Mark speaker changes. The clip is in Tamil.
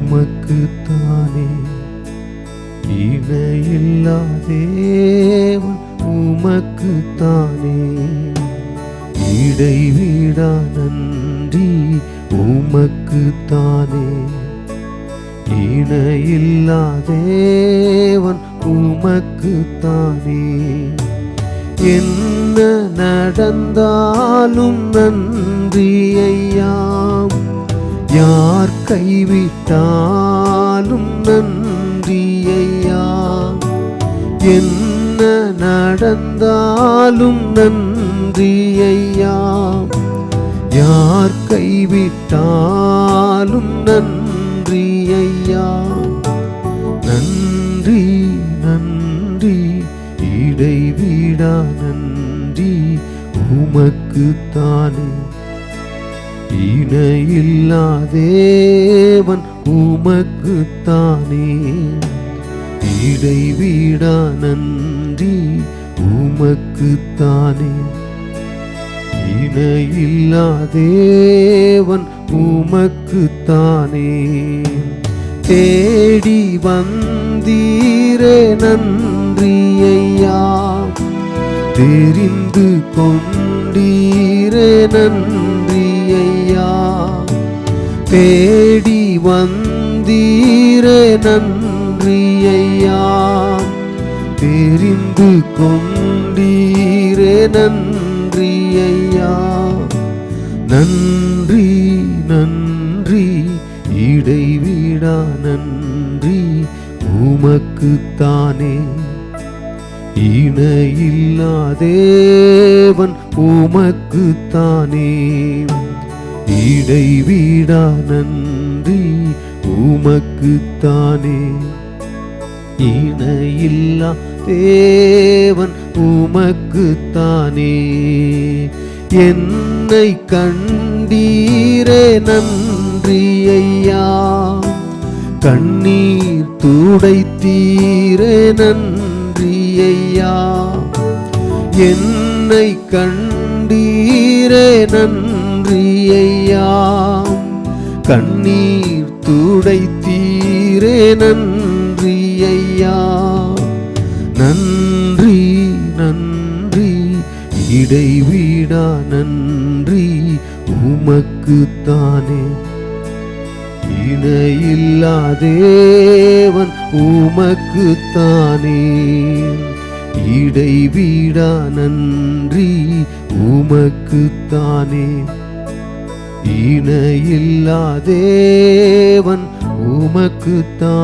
Speaker 1: உமக்குத்தானே. இணையில்லா தேவன் உமக்குத்தானே. இடைவிடா நன்றி உமக்குத்தானே. இணையில்லா தேவன் உமக்குத்தானே. என்ன நடந்தாலும் நன்றி ஐயா, யார் கைவிட்டாலும் நன்றி ஐயா. என்ன நடந்தாலும் நன்றி ஐயா, யார் கைவிட்டாலும் நன்றி ஐயா. நன்றி நன்றி இடைவிடா நன்றி உமக்குத்தானே. இணையில்லா தேவன் உமக்குத்தானே. இடைவிடா நன்றி உமக்குத்தானே. இணையில்லா தேவன் உமக்குத்தானே. தேடி வந்தீரே நன்றி ஐயா, தெரிந்து கொண்டீரே நன்றி ஐயா. தேடி வந்தீரே நன்றி ஐயா, தெரிந்து கொண்டீரே நன்றி ஐயா. நன்றி நன்றி இடைவிடா நன்றி உமக்குத்தானே. இணையில்லா தேவன் உமக்குத்தானே. இடைவிடா நன்றி உமக்குத்தானே. இணையில்லா தேவன் உமக்குத்தானே. என்னை கண்டீரே நன்றி ஐயா, கண்ணீர் துடைத்தீரே நன்றி ஐயா. என்னை கண்டீரே நன்றி ஐயா, கண்ணீர் துடைத்தீரே நன்றி ஐயா. நன்றி நன்றி இடைவிடா நன்றி உமக்குத்தானே. இணையில்லா தேவன் உமக்குத்தானே. இடைவிடா நன்றி உமக்குத்தானே. இணையில்லா தேவன் உமக்குத்தானே.